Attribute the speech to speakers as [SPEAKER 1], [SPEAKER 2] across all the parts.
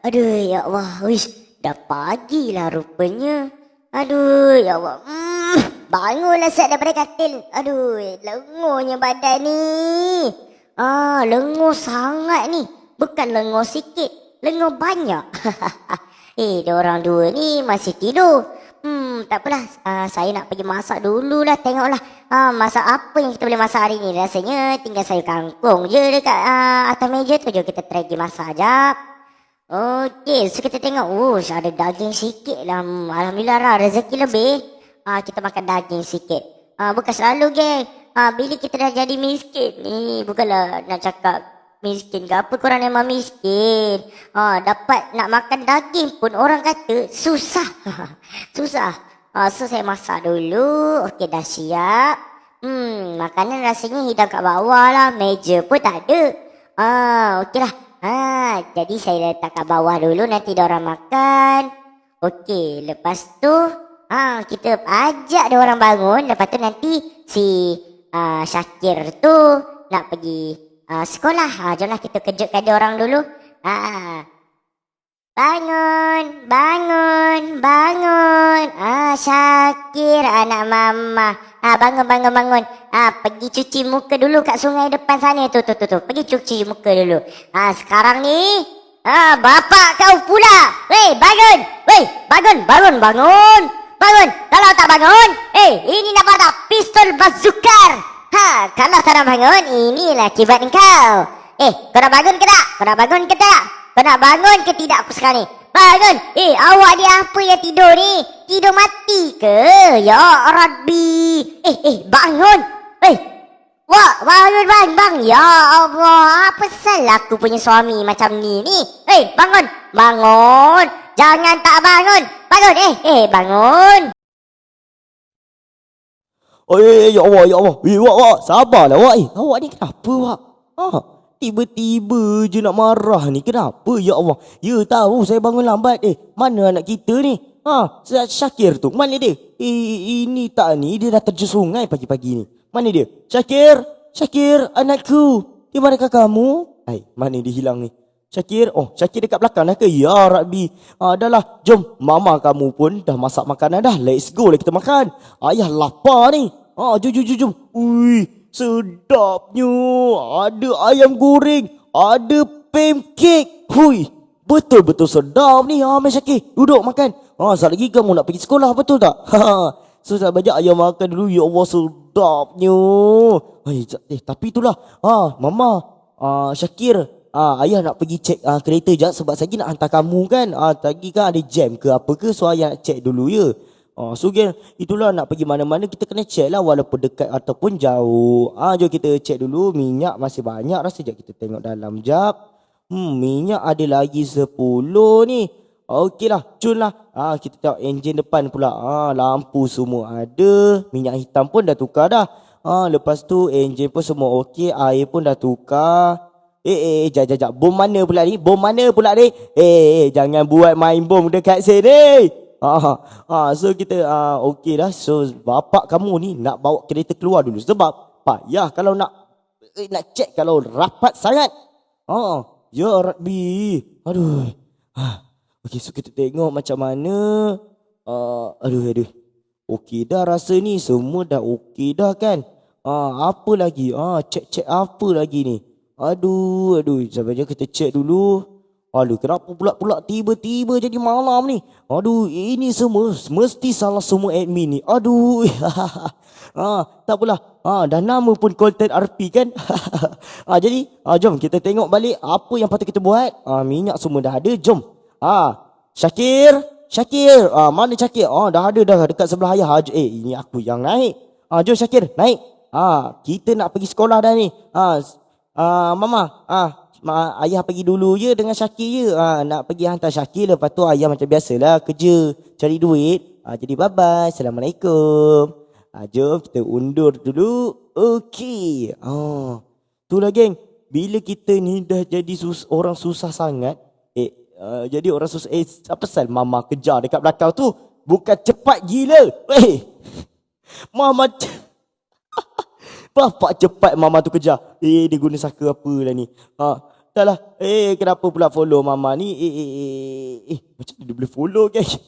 [SPEAKER 1] Aduh, ya Allah. Wish, dah pagi lah rupanya. Aduh, ya Allah. Bangunlah set daripada katil. Aduh, lenguhnya badan ni. Lenguh sangat ni. Bukan lenguh sikit. Lenguh banyak. Diorang dua ni masih tidur. Tak apalah. Saya nak pergi masak dululah. Tengoklah. Masak apa yang kita boleh masak hari ni. Rasanya tinggal sayur kangkung je dekat atas meja tu. Jom kita try pergi masak jap. Okey, so kita tengok. Ada daging sikit lah. Alhamdulillah lah, rezeki lebih. Kita makan daging sikit. Bukan selalu, geng. Bila kita dah jadi miskin ni, bukanlah nak cakap miskin ke apa, korang memang miskin. Dapat nak makan daging pun orang kata susah. Susah. So saya masak dulu. Okey, dah siap. Makanan rasanya hidang kat bawah lah. Meja pun tak ada. Okey lah. Jadi saya letak kat bawah dulu, nanti diorang makan. Okey, lepas tu kita ajak diorang bangun. Lepas tu nanti si Syakir tu nak pergi sekolah. Jomlah kita kejutkan diorang dulu. Bangun, bangun, bangun. Syakir anak mama. Bangun. Pergi cuci muka dulu kat sungai depan sana tu. Pergi cuci muka dulu. Sekarang ni bapak kau pula. Weh, bangun. Weh, bangun. Kalau tak bangun, ini nak tak pistol bazooka. Kalau tak nak bangun, inilah akibat kau. Kau nak bangun ke tak? Kau nak bangun ke tidak aku sekarang ni? Bangun! Awak ni apa yang tidur ni? Tidur mati ke? Ya Rabbi! Bangun! Wah, bangun bang! Ya Allah, apa salah aku punya suami macam ni? Bangun! Jangan tak bangun! Bangun! Bangun!
[SPEAKER 2] Ya Allah. Wak, sabarlah wak. Awak ni kenapa wak? Tiba-tiba je nak marah ni. Kenapa ya Allah? Ya tahu saya bangun lambat. Mana anak kita ni? Syakir tu. Mana dia? Ini tak ni. Dia dah terjun sungai pagi-pagi ni. Mana dia? Syakir anakku. Di manakah kamu? Mana dia hilang ni? Syakir. Syakir dekat belakang dah ke? Ya Rabbi. Dah lah. Jom. Mama kamu pun dah masak makanan dah. Let's go lah kita makan. Ayah lapar ni. Jom. Ui. Sedapnya. Ada ayam goreng. Ada pancake. Hui. Betul-betul sedap ni. Mai Syakir. Duduk makan. Sekejap lagi kamu nak pergi sekolah. Betul tak? So saya bajak ayam makan dulu. Ya Allah sedapnya. Tapi itulah. Mama. Syakir. Ayah nak pergi cek kereta jap. Sebab saya nak hantar kamu kan. Tadi kan ada jam ke apa ke. So ayah nak cek dulu ya. So kan, itulah nak pergi mana-mana kita kena check lah walaupun dekat ataupun jauh. Jom kita check dulu. Minyak masih banyak rasa. Sekejap kita tengok dalam jap. Minyak ada lagi 10 ni. Okey lah, cun lah. Kita tengok enjin depan pula. Lampu semua ada. Minyak hitam pun dah tukar dah. Lepas tu enjin pun semua okey. Air pun dah tukar. Jap. Bom mana pula ni? Jangan buat main bom dekat sini. So kita okey dah. So bapak kamu ni nak bawa kereta keluar dulu sebab payah kalau nak cek kalau rapat sangat. Ya Rabbi. Aduh. Okey, so kita tengok macam mana. Aduh. Okey dah rasa ni. Semua dah okey dah kan. Apa lagi? Cek apa lagi ni? Aduh. Sampai kita cek dulu. Aduh, kenapa pula tiba-tiba jadi malam ni? Aduh, ini semua mesti salah semua admin ni. Aduh. Tak apalah. Dah nama pun content RP kan? Jadi, jom kita tengok balik apa yang patut kita buat. Minyak semua dah ada. Jom. Syakir. Mana Syakir? Dah ada dah dekat sebelah ayah. Ini aku yang naik. Jom Syakir, naik. Kita nak pergi sekolah dah ni. Mama. Ayah pergi dulu je dengan Syakir je. Nak pergi hantar Syakir. Lepas tu ayah macam biasalah kerja cari duit. Jadi bye bye. Assalamualaikum. Jom kita undur dulu. Okey. Itulah geng. Bila kita ni dah jadi orang susah sangat. Jadi orang susah. Apa pasal mama kejar dekat belakang tu? Bukan cepat gila. Mama Bapak cepat mama tu kejar. Dia guna saka apa lah ni. dah lah. Kenapa pula follow Mama ni? Macam mana dia boleh follow guys?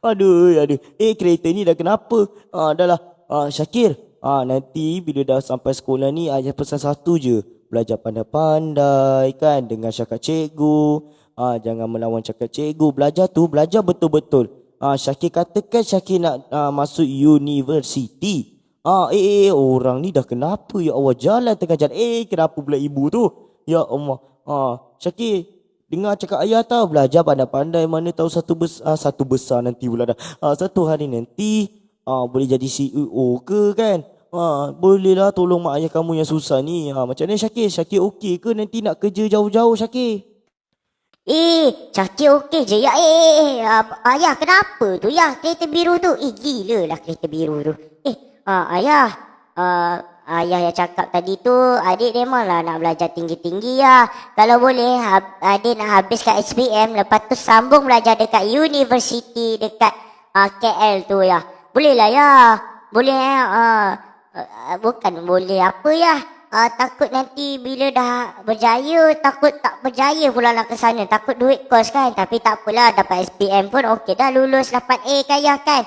[SPEAKER 2] Aduh. Kereta ni dah kenapa? Dah lah. Syakir. Nanti bila dah sampai sekolah ni, ayah pesan satu je. Belajar pandai-pandai kan, dengan cakap cikgu. Jangan melawan cakap cikgu. Belajar betul-betul. Syakir katakan Syakir nak masuk universiti. Orang ni dah kenapa? Ya Allah, jalan tengah jalan. Kenapa pula ibu tu? Ya Allah. Syakir, dengar cakap ayah tau. Belajar pandai-pandai. Mana tahu satu besar nanti pula dah. Satu hari nanti boleh jadi CEO ke kan? Boleh lah tolong mak ayah kamu yang susah ni. Macam mana Syakir? Syakir okey ke nanti nak kerja jauh-jauh Syakir?
[SPEAKER 1] Syakir okey je ya. Ayah kenapa tu ya? Kereta biru tu. Gila lah kereta biru tu. Ayah. Ayah yang cakap tadi tu, adik memanglah nak belajar tinggi-tinggi ya. Kalau boleh, adik nak habiskan SPM. Lepas tu sambung belajar dekat universiti dekat KL tu ya. Boleh lah ya. Boleh bukan boleh apa ya. Takut nanti bila dah berjaya, takut tak berjaya pula nak ke sana. Takut duit kos kan. Tapi tak apalah, dapat SPM pun okey dah, lulus dapat A kan ya kan.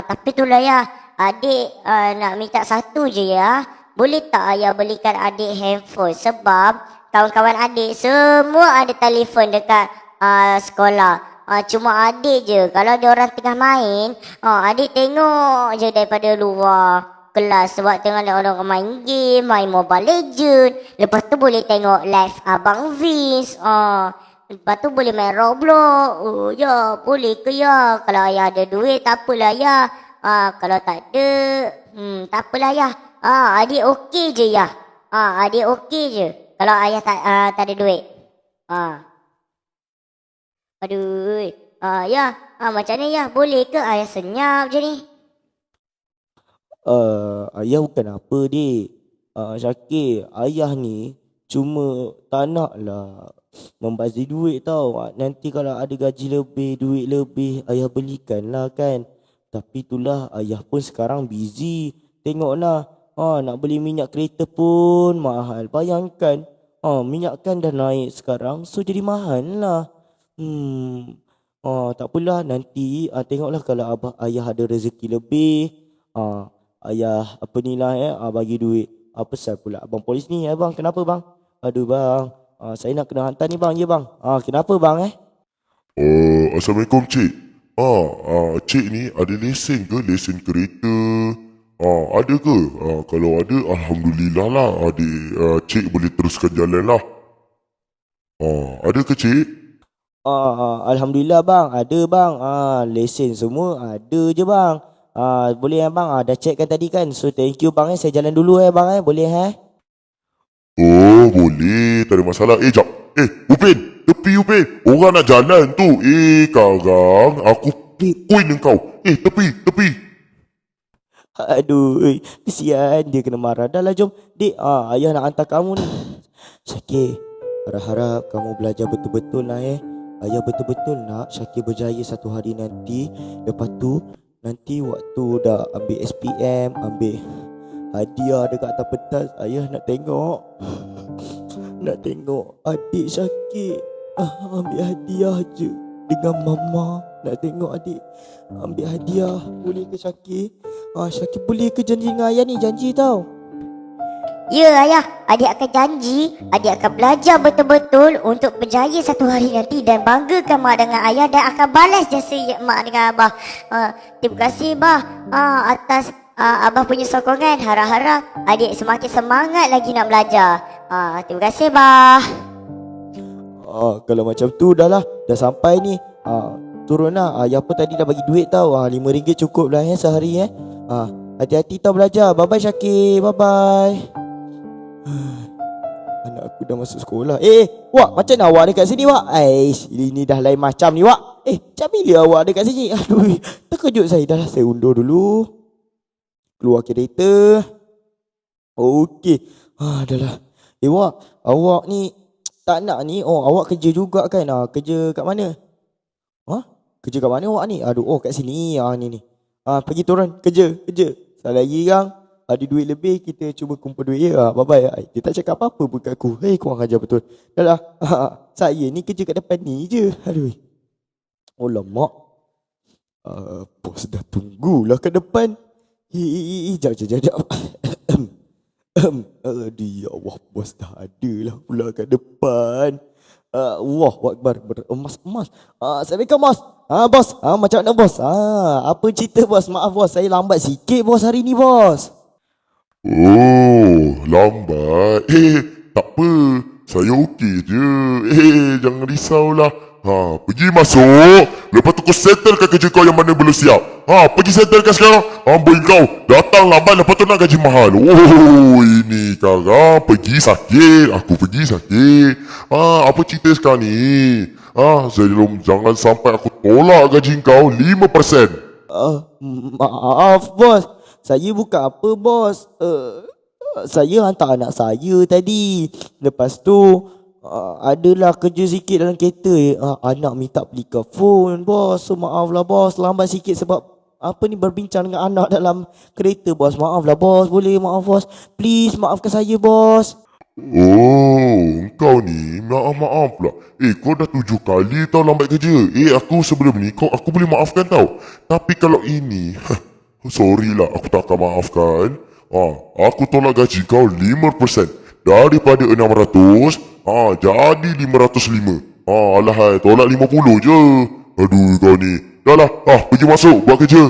[SPEAKER 1] Tapi itulah ya, adik nak minta satu je ya. Boleh tak ayah belikan adik handphone? Sebab kawan-kawan adik semua ada telefon dekat sekolah. Cuma adik je, kalau dia orang tengah main, adik tengok je daripada luar kelas. Sebab tengok orang main game, main Mobile Legend. Lepas tu boleh tengok live Abang Vince. Lepas tu boleh main Roblox. Ya, boleh ke ya? Kalau ayah ada duit, tak apalah ya. Kalau tak ada, tak apalah ya. Adik okey je ya. Adik okey je. Kalau ayah tak ada duit. Aduh. Ya. Macam ni ya? Boleh ke ayah senyap je ni?
[SPEAKER 2] Ayah bukan apa dik. Syakir, ayah ni cuma tak nak lah membazir duit tau. Nanti kalau ada gaji lebih, duit lebih, ayah belikan lah kan. Tapi itulah, ayah pun sekarang busy. Tengoklah, nak beli minyak kereta pun mahal. Bayangkan, minyak kan dah naik sekarang, so jadi mahal lah. Tak apalah, nanti tengoklah kalau ayah ada rezeki lebih. Ayah apa ni lah bagi duit. Pasal pula abang polis ni bang. Kenapa bang? Aduh bang, saya nak kena hantar ni bang. Ya bang. Kenapa bang
[SPEAKER 3] Assalamualaikum cik. Cik ni ada lesen ke? Lesen kereta? Ada ke? Kalau ada, alhamdulillah lah. Cik boleh teruskan jalan lah. Ada ke cik?
[SPEAKER 2] Alhamdulillah bang, ada bang. Lesen semua ada je bang. Boleh bang, dah checkkan tadi kan. So thank you bang saya jalan dulu bang boleh
[SPEAKER 3] Oh boleh, tak ada masalah. Jap. Upin, tepi Upin. Orang nak jalan tu. Karang, aku pukul kau. Tepi.
[SPEAKER 2] Aduh, kesian dia kena marah. Dah lah jom dik, ayah nak hantar kamu ni. Syakir, harap-harap kamu belajar betul-betul lah Ayah betul-betul nak Syakir berjaya satu hari nanti. Lepas tu nanti waktu dah ambil SPM, ambil hadiah dekat atas pentas, ayah nak tengok. Nak tengok adik Syakir ambil hadiah je dengan mama. Nak tengok adik ambil hadiah. Boleh ke Syakir? Syakir boleh ke janji dengan ayah ni? Janji tau.
[SPEAKER 1] Ya ayah, adik akan janji. Adik akan belajar betul-betul untuk berjaya satu hari nanti dan banggakan mak dengan ayah dan akan balas jasa mak dengan abah. Terima kasih bah atas abah punya sokongan. Harap-harap adik semakin semangat lagi nak belajar. Terima kasih bah.
[SPEAKER 2] Kalau macam tu dah lah, dah sampai ni. Turun lah. Ayah pun tadi dah bagi duit tau. RM5 cukup lah sehari hati-hati tau belajar. Bye-bye Syakir. Bye-bye. Anak aku dah masuk sekolah. Wak, macam mana awak dekat sini Wak? Ini dah lain macam ni Wak. Macam bila awak dekat sini? Aduh, terkejut saya. Dah lah, saya undur dulu. Keluar kereta. Okey. Dah lah. Wak, awak ni tak nak ni. Awak kerja juga kan? Kerja kat mana? Kerja kat mana awak ni? Aduh, kat sini. Ni. Pergi turun. Kerja. Sekali lagi kang. Ada duit lebih, kita cuba kumpul duit ya. Bye-bye. Dia tak cakap apa-apa pun kat aku. Hei, kurang ajar betul. Dah lah. Saya ni kerja kat depan ni je. Aduh. Oh lama. Bos dah tunggulah kat depan. Jap. Aduh, ya Allah, bos dah ada lah pula kat depan. Wah, Akbar, emas. Assalamualaikum, bos. Bos, macam mana, bos? Apa cerita, bos? Maaf, bos, saya lambat sikit, bos, hari ni, bos.
[SPEAKER 3] Oh, lambat. Tak apa. Saya okey je. Jangan risaulah. Pergi masuk. Lepas tu kau settlekan kerja kau yang mana belum siap. Pergi settlekan sekarang. Amboi kau. Datang lambat lepas tu nak gaji mahal. Oh, ini sekarang pergi sakit. Aku pergi sakit. Apa cerita sekarang ni? Jangan sampai aku tolak gaji kau 5%.
[SPEAKER 2] Maaf, bos. Saya bukan apa, bos. Saya hantar anak saya tadi. Lepas tu adalah kerja sikit dalam kereta. Anak minta belikan phone, bos. So maaf lah, bos. Lambat sikit sebab apa ni, berbincang dengan anak dalam kereta, bos. Maaf lah, bos. Boleh, maaf, bos. Please, maafkan saya, bos.
[SPEAKER 3] Oh, kau ni maaf pula. Kau dah 7 kali tau lambat kerja. Aku sebelum ni aku boleh maafkan tau. Tapi kalau ini, sorry lah, aku tak akan maafkan. Aku tolak gaji kau 5%. Daripada 600, jadi 505. Alahai, tolak 50 je. Aduh, kau ni. Dah lah, pergi masuk, buat kerja.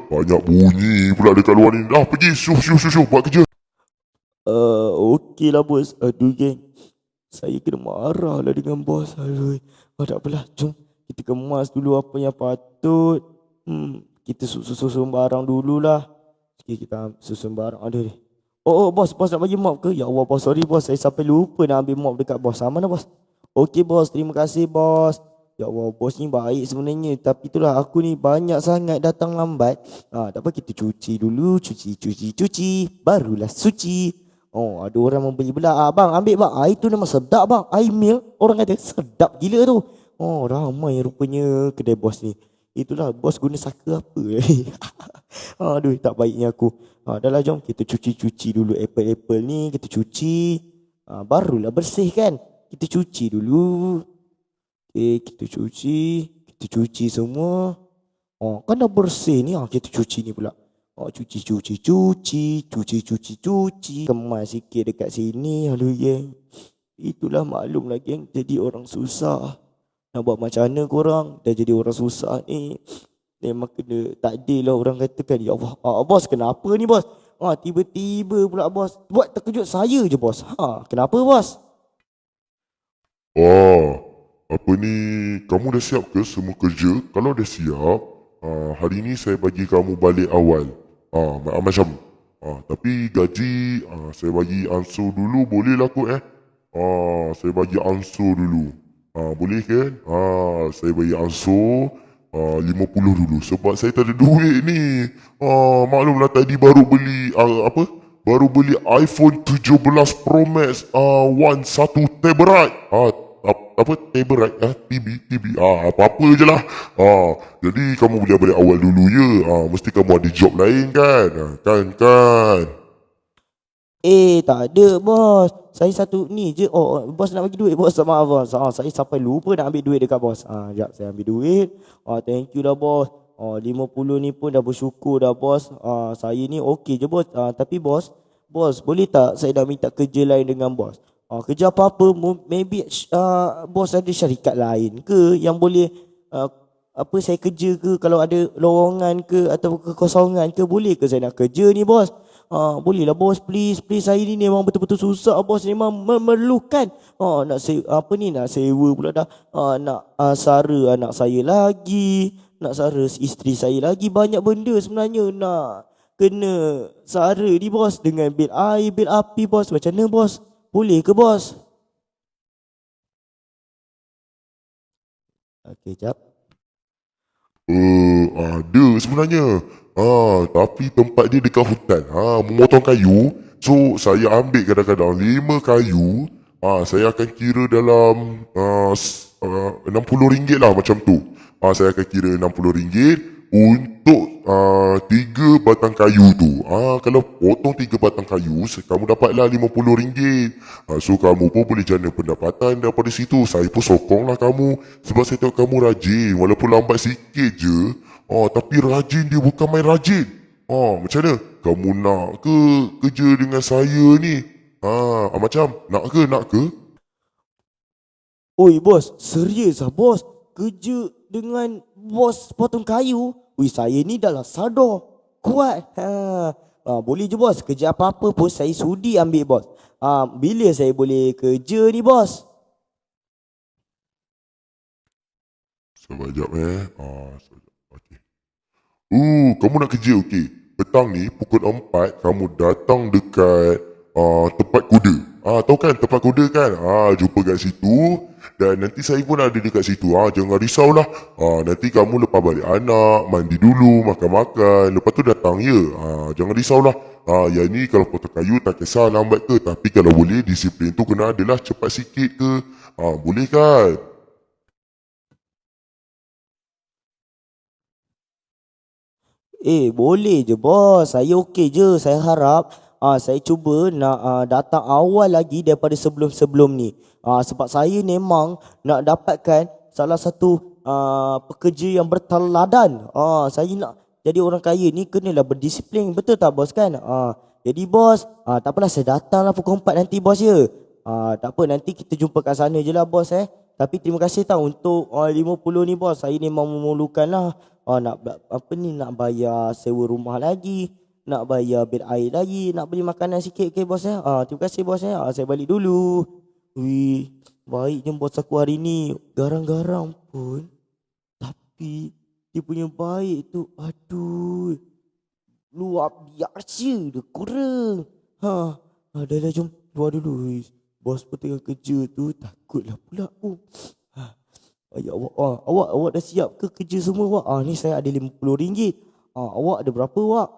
[SPEAKER 3] Banyak bunyi pula dekat luar ni. Pergi, syuh, buat kerja.
[SPEAKER 2] Okey lah, bos. Aduh, geng. Saya kena marah lah dengan bos. Aduh. Tak apalah, jom kita kemas dulu apa yang patut. Kita susun barang dululah. Sikit kita susun barang. Aduh. Oh, bos nak bagi mop ke? Ya Allah, bos, sorry, bos. Saya sampai lupa nak ambil mop dekat bos. Mana, bos? Okey, bos. Terima kasih, bos. Ya Allah, bos ni baik sebenarnya. Tapi itulah, aku ni banyak sangat datang lambat. Tak apa, kita cuci dulu. Cuci. Barulah suci. Ada orang membeli pula. Bang, ambil bang. Air tu memang sedap, bang. Air milk. Orang kata sedap gila tu. Ramai rupanya kedai bos ni. Itulah, bos guna saka apa. Aduh, tak baiknya aku. Dah lah, jom kita cuci dulu apple ni. Kita cuci. Barulah bersih kan. Kita cuci dulu. Kita cuci semua. Kan dah bersih ni. Kita cuci ni pula. Cuci. Kemas sikit dekat sini. Aduh, geng. Itulah, maklum lah, geng. Jadi orang susah. Nak buat macam mana korang? Dah jadi orang susah ni. Memang kena takdir lah orang katakan. Ya Allah, bos kenapa ni, bos? Tiba-tiba pula bos buat terkejut saya je, bos. Kenapa, bos?
[SPEAKER 3] Apa ni, kamu dah siap ke semua kerja? Kalau dah siap, hari ni saya bagi kamu balik awal. Macam tapi gaji saya bagi ansur dulu, boleh lah kot saya bagi ansur dulu. Boleh kan? Saya bagi ansur 50 dulu sebab saya tak ada duit ni. Maklumlah tadi baru beli baru beli iPhone 17 Pro Max 1 terabyte. Terabyte TB apa-apa je lah. Jadi kamu boleh balik awal dulu je. Mesti kamu ada job lain kan? Kan.
[SPEAKER 2] Tak ada, bos. Saya satu ni je. Bos nak bagi duit, bos. Maaf, bos. Saya sampai lupa nak ambil duit dekat bos. Sekejap saya ambil duit. Thank you dah, bos. 50 ni pun dah bersyukur dah, bos. Saya ni okey je, bos. Tapi bos, boleh tak saya dah minta kerja lain dengan bos? Kerja apa-apa, maybe bos ada syarikat lain ke yang boleh saya kerja ke? Kalau ada lowongan ke atau kekosongan ke, boleh ke saya nak kerja ni, bos? Boleh lah, bos, please saya ni memang betul-betul susah, bos. Memang memerlukan nak sewa pula dah. Nak sara anak saya lagi, nak sara isteri saya lagi. Banyak benda sebenarnya nak kena sara ni, bos. Dengan bil air, bil api, bos. Macam mana, bos? Boleh ke, bos? Okey, jap.
[SPEAKER 3] Ada sebenarnya. Tapi tempat dia dekat hutan. Memotong kayu. So saya ambil kadang-kadang 5 kayu. Saya akan kira dalam RM60 lah macam tu. Saya akan kira RM60. untuk 3 batang kayu tu. Kalau potong 3 batang kayu, kamu dapatlah RM50. So kamu pun boleh jana pendapatan daripada situ. Saya pun sokonglah kamu sebab saya tengok kamu rajin. Walaupun lambat sikit je, tapi rajin dia, bukan main rajin. Macam mana? Kamu nak ke kerja dengan saya ni? Macam nak ke?
[SPEAKER 2] Oi bos, serius lah bos. Kerja dengan bos potong kayu. Ui, saya ni dah lah sadar. Kuat. Boleh je bos. Kerja apa-apa pun saya sudi ambil bos. Bila saya boleh kerja ni bos?
[SPEAKER 3] Sekejap okay. Kamu nak kerja okey. Petang ni pukul 4 kamu datang dekat tempat kuda. Tahu kan tempat kuda kan? Jumpa kat situ. Dan nanti saya pun ada dekat situ. Jangan risaulah. Nanti kamu lepas balik anak, mandi dulu, makan-makan. Lepas tu datang ya. Jangan risaulah. Yang ni kalau potong kayu tak kisah lambat ke. Tapi kalau boleh disiplin tu kena adalah cepat sikit ke. Boleh kan?
[SPEAKER 2] Boleh je bos. Saya okey je. Saya harap saya cuba nak datang awal lagi daripada sebelum-sebelum ni. Sebab saya memang nak dapatkan salah satu pekerja yang berteladan. Saya nak jadi orang kaya ni kenalah berdisiplin. Betul tak bos kan? Jadi bos, tak apalah saya datanglah pukul 4 nanti bos ya. Tak apa, nanti kita jumpa kat sana je lah bos Tapi terima kasih tau untuk 50 ni bos. Saya memang memerlukan lah. Nak bayar sewa rumah lagi, nak bayar bil air lagi, nak beli makanan sikit ke bos Terima kasih bos saya balik dulu. Wih, baiknya bos aku hari ni. Garang-garang pun, tapi dia punya baik tu, aduh, luar biasa, dia kurang. Dah jom keluar dulu. Bos pun tengah kerja tu, takutlah pula aku. Ya awak dah siap ke kerja semua awak? Ni saya ada RM50. Awak ada berapa awak?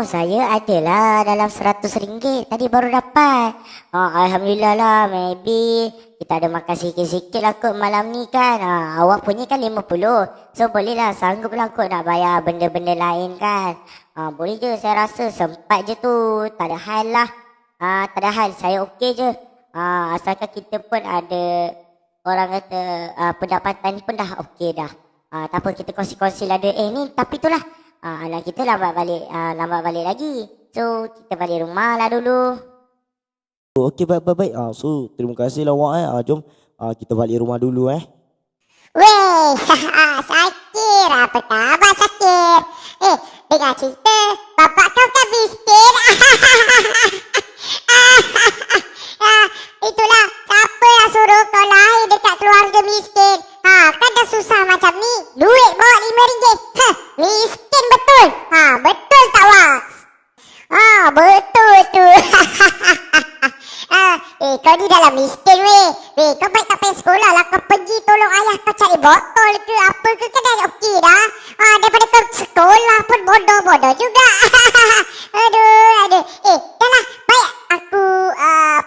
[SPEAKER 1] Saya adalah dalam RM100 tadi baru dapat. Alhamdulillah lah, maybe kita ada makan sikit-sikit lah kot malam ni kan. Awak punya kan RM50. So boleh lah, sanggup lah kot nak bayar benda-benda lain kan. Boleh je, saya rasa sempat je tu. Tak ada hal lah. Tak ada hal, saya okey je. Asalkan kita pun ada, orang kata pendapatan pun dah okey dah. Tak apa, kita kongsi-kongsi lah dia. Ni tapi tu lah. Anak kita lambat balik lagi. So kita balik rumah lah dulu.
[SPEAKER 2] Okey, baik. So terima kasih lah awak Jom kita balik rumah dulu
[SPEAKER 4] Weh, Syakir, apa khabar Syakir? Dengar cerita, bapak kau kan miskin. Itulah, siapa yang suruh kau lahir dekat keluarga miskin? Kan dah susah macam ni, duit bawa RM5. Miskin betul. Betul tak was? Betul tu. Kau ni dalam miskin weh. Kau baik tak payah sekolah lah. Kau pergi tolong ayah kau cari botol ke apa ke, kan dah okey dah. Daripada kau sekolah pun bodoh-bodoh juga. Aduh. Dah lah, baik aku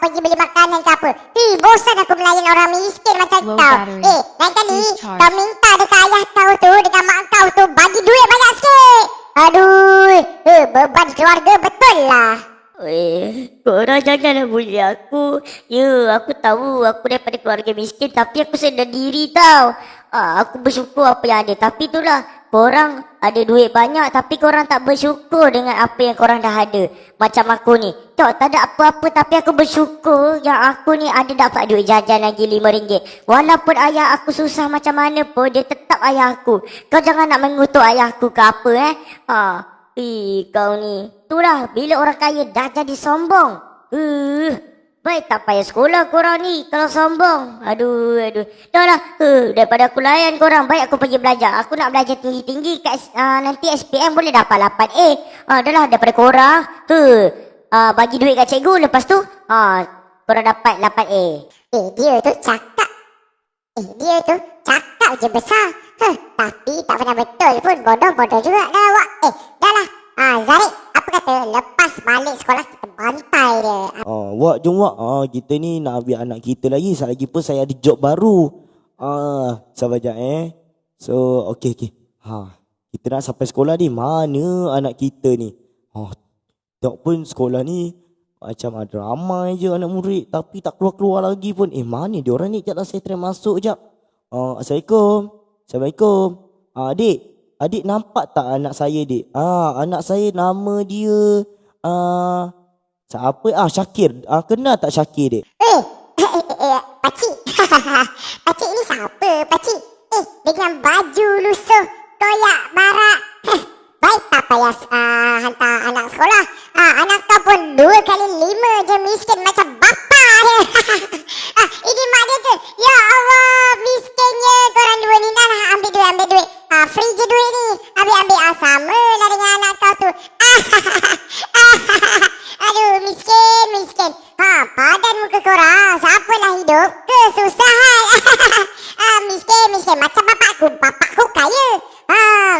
[SPEAKER 4] pergi beli makanan ke apa. Bosan aku melayan orang miskin macam
[SPEAKER 5] Low
[SPEAKER 4] kau.
[SPEAKER 5] battery.
[SPEAKER 4] Lain kali
[SPEAKER 5] Please charge.
[SPEAKER 4] kau minta dekat ayah kau tu, dekat mak kau tu, bagi duit banyak sikit. Aduh, beban keluarga betul lah.
[SPEAKER 1] Korang janganlah bully aku. Ya, aku tahu aku daripada keluarga miskin, tapi aku sedar diri tau. Aku bersyukur apa yang ada. Tapi itulah, korang ada duit banyak tapi korang tak bersyukur dengan apa yang korang dah ada. Macam aku ni, tak ada apa-apa tapi aku bersyukur yang aku ni ada dapat duit jajan lagi RM5. Walaupun ayah aku susah macam mana pun, dia tetap ayah aku. Kau jangan nak mengutuk ayah aku ke apa kau ni. Itulah, bila orang kaya dah jadi sombong. Baik tak payah sekolah korang ni kalau sombong. Aduh. Dah lah, daripada aku layan korang, baik aku pergi belajar. Aku nak belajar tinggi-tinggi kat nanti SPM boleh dapat 8A. Dah lah, daripada korang bagi duit kat cikgu, lepas tu korang dapat 8A.
[SPEAKER 4] Dia tu cakap je besar. Tapi tak pernah betul pun. Bodoh-bodoh juga dah awak. Dah lah. Zarik, apa kata lepas balik sekolah kita bantai dia.
[SPEAKER 2] Wak, jom wak. Kita ni nak ambil anak kita lagi. Sekejap lagi pun saya ada job baru. Sabar sekejap So, okey. Kita nak sampai sekolah ni. Mana anak kita ni? Tengok pun sekolah ni macam ada ramai je anak murid tapi tak keluar-keluar lagi pun. Mana dia orang ni? Sekejap lah saya try masuk sekejap. Assalamualaikum. Assalamualaikum. Adik nampak tak anak saya, dik? Anak saya nama dia siapa? Syakir. Kenal tak Syakir, dik?
[SPEAKER 4] Pakcik. Pakcik ni siapa, pakcik? Dengan baju lusuh, koyak barak. Baik tak payah hantar anak sekolah. Anak kau pun 2 kali 5 je miskin macam bapa dia. Ini mak dia tu. Ya Allah, miskinnya korang dua ni. Dah lah, ambil duit. Free je duit ni. Ambil. Sama lah dengan anak kau tu. Aduh, miskin. Padan muka korang. Siapalah hidup kesusahan. Miskin. Macam bapakku. Bapakku kaya.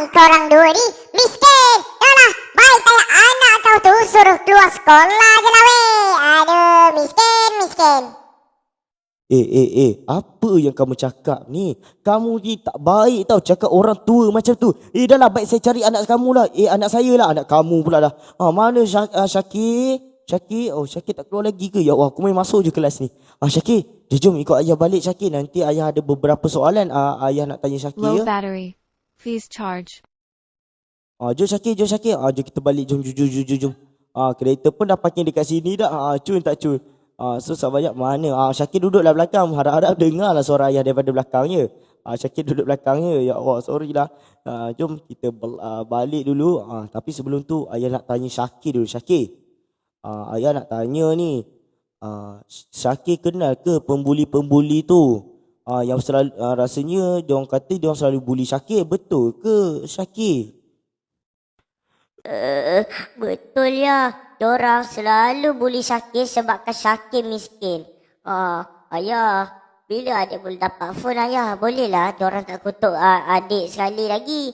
[SPEAKER 4] Korang dua ni miskin. Yalah, baik tak anak kau tu suruh keluar sekolah je lah weh. Aduh, miskin.
[SPEAKER 2] Apa yang kamu cakap ni? Kamu ni tak baik tau cakap orang tua macam tu. Dah lah, baik saya cari anak kamu lah. Anak saya lah, anak kamu pula lah. Mana Syakir? Syakir tak keluar lagi ke? Ya Allah, aku main masuk je kelas ni. Syakir, jom ikut ayah balik Syakir. Nanti ayah ada beberapa soalan ayah nak tanya Syakir.
[SPEAKER 5] Low
[SPEAKER 2] Ya?
[SPEAKER 5] battery. Please charge.
[SPEAKER 2] Jom Syakir. Jom kita balik. Jom. Kereta pun dah parking dekat sini dah. Cun tak cun. Susah banyak mana. Syakir duduklah belakang. Harap-harap dengar lah suara ayah daripada belakangnya. Syakir duduk belakangnya. Ya Allah, sorry lah. Jom kita balik dulu. Tapi sebelum tu ayah nak tanya Syakir dulu. Syakir, ayah nak tanya ni. Syakir kenal ke pembuli-pembuli tu? Yang selalu rasanya diorang kata diorang selalu bully Syakir. Betul ke Syakir?
[SPEAKER 1] Betul ya. Diorang selalu bully Syakir sebabkan Syakir miskin. Ayah, bila adik boleh dapat phone ayah? Bolehlah diorang tak kutuk adik sekali lagi.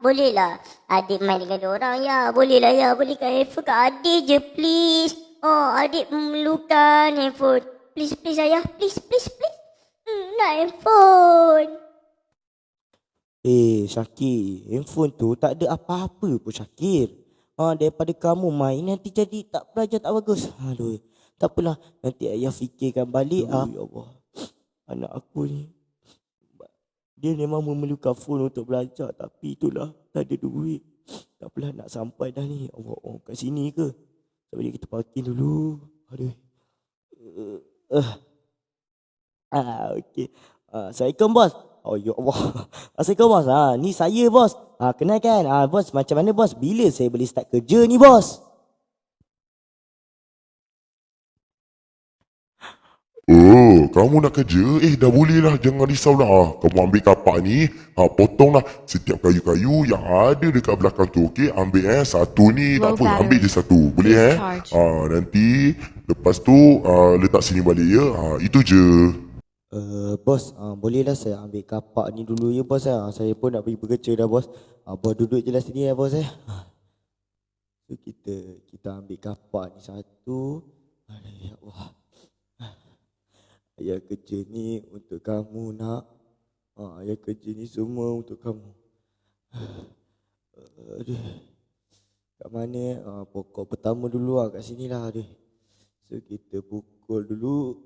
[SPEAKER 1] Bolehlah adik main dengan diorang ya. Bolehlah ya. Bolehkan handphone kat adik je please. Adik memerlukan handphone. Please ayah. Please. Nak handphone.
[SPEAKER 2] Syakir, handphone tu tak ada apa-apa pun Syakir. Daripada kamu main nanti jadi tak belajar tak bagus. Aduh, tak apalah. Nanti ayah fikirkan balik. Ya Allah, anak aku ni dia memang memerlukan phone untuk belajar. Tapi itulah, tak ada duit. Tak apalah, nak sampai dah ni. Allah, kat sini ke? Sampai kita parking dulu. Aduh. Okey. Assalamualaikum bos. Ya Allah. Assalamualaikum bos. Ni saya bos. Kenal kan? Bos, macam mana bos? Bila saya boleh start kerja ni bos?
[SPEAKER 3] Kamu nak kerja? Dah boleh lah. Jangan risau lah. Kamu ambil kapak ni. Potong lah setiap kayu-kayu yang ada dekat belakang tu. Okey, ambil satu ni. Tak apa, ambil je satu. Boleh nanti lepas tu letak sini balik ya. Itu je.
[SPEAKER 2] Bos, bolehlah saya ambil kapak ni dulu ya bos. Saya pun nak pergi bekerja dah bos. Bos duduk je lah sini ya bos. So kita ambil kapak ni satu. Ya Allah. Ayah kerja ni untuk kamu nak. Ayah kerja ni semua untuk kamu. Aduh. Kat mana? Pokok pertama dulu kat sini lah. Aduh. So kita pukul dulu.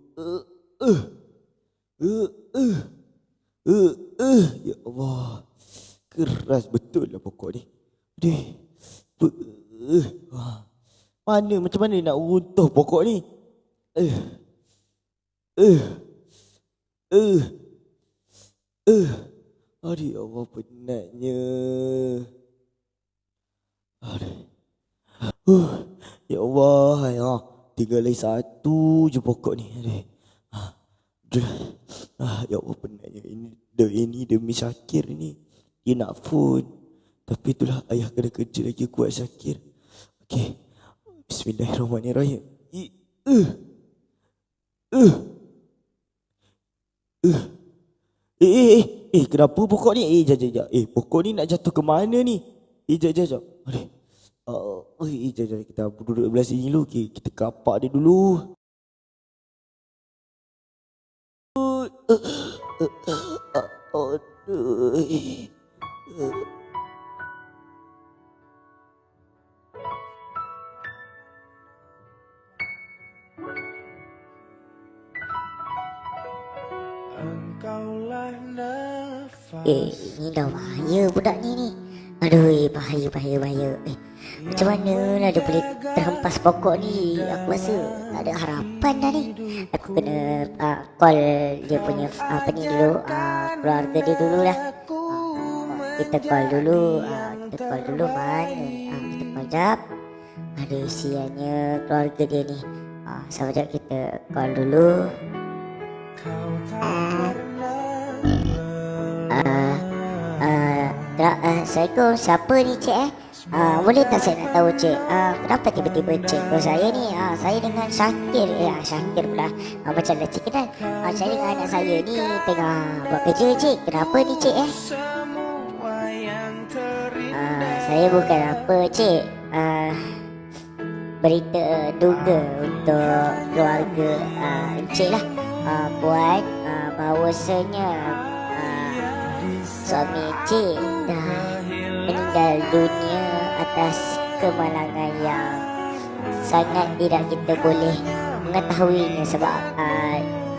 [SPEAKER 2] Ya Allah, keras betul lah pokok ni. Macam mana nak runtuh pokok ni? Aduh, ya Allah, penatnya. Ya Allah, tinggal lagi satu je pokok ni. Ya Allah, penatnya. Ini demi Syakir ni. Dia nak phone. Tapi itulah, ayah kena kerja lagi kuat Syakir. Okey. Bismillahirrahmanirrahim. Kenapa pokok ni? Jap. Pokok ni nak jatuh ke mana ni? Jap. Jap. Kita duduk belah sini dulu. Okay, kita kapak dia dulu.
[SPEAKER 1] Ini dah bahaya budak ni. Aduh, bahaya. Macam mana lah dia boleh terhempas pokok ni? Aku rasa tak ada harapan dah ni. Aku kena call dia punya apa ni dulu, keluarga dia dulu lah. Kita call dulu man. Kita call jap. Ada isiannya keluarga dia ni. Sekejap kita call dulu. Assalamualaikum, siapa ni cik boleh tak saya nak tahu cik, kenapa tiba-tiba cik call saya ni? Saya dengan Syakir, Syakir pula, macam dah cik kenal. Saya dengan anak saya ni tengah buat kerja cik. Kenapa ni cik saya bukan apa cik, berita duga untuk keluarga encik lah, puan, bahawasanya suami encik dah meninggal dunia atas kemalangan yang sangat tidak kita boleh mengetahuinya sebab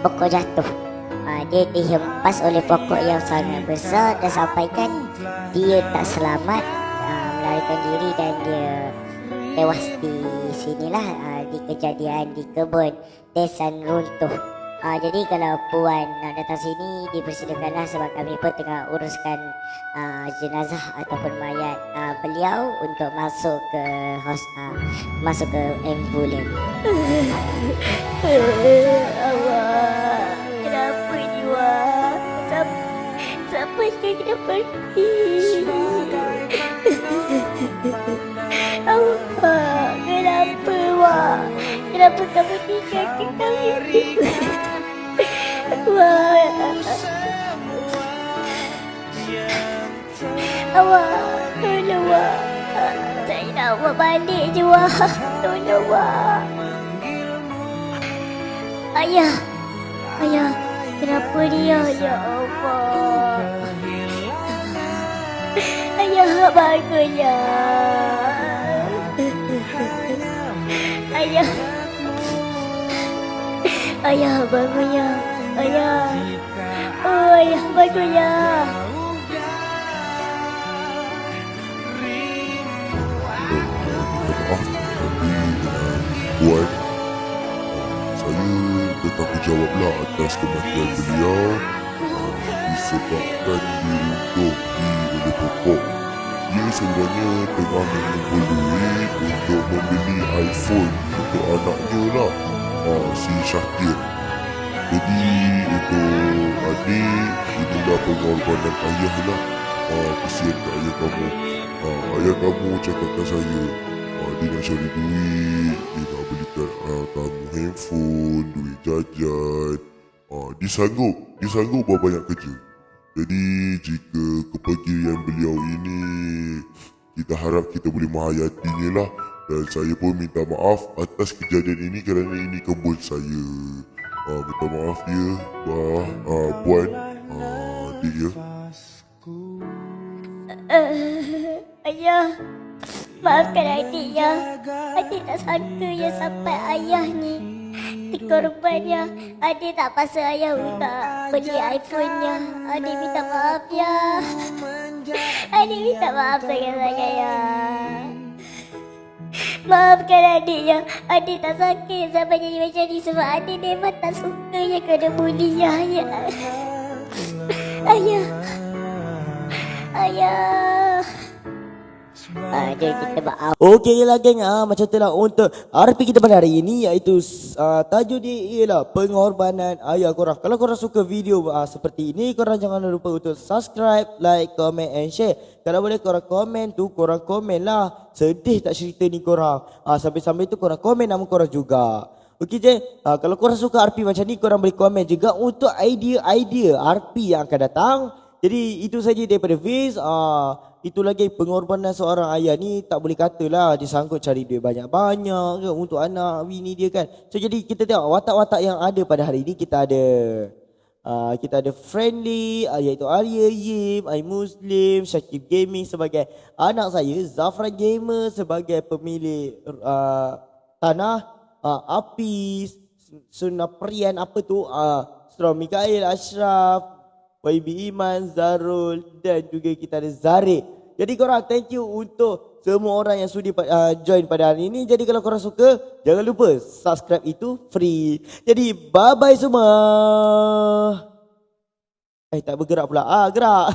[SPEAKER 1] pokok jatuh. Dia dihempas oleh pokok yang sangat besar dan sampaikan dia tak selamat melarikan diri dan dia tewas di sinilah, di kejadian di kebun Desan Runtuh. Jadi kalau puan nak datang sini dipersilakanlah sebab kami pun tengah uruskan jenazah ataupun mayat beliau untuk masuk ke ambulans. Awak kenapa ni wak? Sampai kena pergi. Awak kenapa wak? Kenapa kamu tinggalkan kami? Awak, tolong awak. Saya nak awak balik je awak. Tolong awak. Ayah, kenapa dia? Ya Allah. Ayah, bangun ya. Ayah, bangun ya. Ayah, bangun ya.
[SPEAKER 3] Puan, saya bertanggungjawablah atas kematian beliau disebabkan diruntuh oleh pokok. Dia sebenarnya tengah mengumpul duit untuk membeli iPhone untuk anaknya lah, si Syakir. Jadi untuk adik, inilah pengorbanan ayah lah. Kesian ke ayah kamu. Ayah kamu cakapkan saya, dia nak cari duit, dia nak belikan kamu handphone, duit jajan. Dia sanggup buat banyak kerja. Jadi jika kepergian beliau ini, kita harap kita boleh menghayatinya lah. Dan saya pun minta maaf atas kejadian ini kerana ini kebun saya. Minta maaf ya, puan, adik ya.
[SPEAKER 1] Ayah, maafkan adik ya. Adik tak sangka ya sampai ayah ni dikorban ya. Adik tak paksa ayah untuk beli iPhone-nya. Adik minta maaf ya. Adik minta maaf sangat-sangat ya. Maafkan adik ya. Adik tak sangka sampai jadi macam ni sebab adik memang tak suka ya kena bully ya. Ayah. Jadi kita maaf.
[SPEAKER 2] Okey lah geng, macam tu lah untuk RP kita pada hari ini, iaitu tajuk dia ialah pengorbanan ayah korang. Kalau korang suka video seperti ini, korang jangan lupa untuk subscribe, like, comment and share. Kalau boleh korang komen tu, korang komen lah. Sedih tak cerita ni korang? Sampai-sampai tu korang komen nama korang juga. Okey je, kalau korang suka RP macam ni, korang boleh komen juga untuk idea-idea RP yang akan datang. Jadi itu saja daripada Fiz. Itu lagi pengorbanan seorang ayah ni, tak boleh katalah dia sanggup cari duit banyak-banyak ke untuk anak bini dia kan. So jadi kita tengok watak-watak yang ada pada hari ini. Kita ada Kita ada Friendly, iaitu Arya Yim, I Muslim, Syakib Gaming sebagai anak saya, Zafran Gamer sebagai pemilik tanah, Apis, Sunaprian apa tu, Strong Mikael, Ashraf, YB Iman, Zarul dan juga kita ada Zarik. Jadi korang thank you untuk semua orang yang sudi join pada hari ini. Jadi kalau korang suka, jangan lupa subscribe, itu free. Jadi bye-bye semua. Tak bergerak pula. Gerak.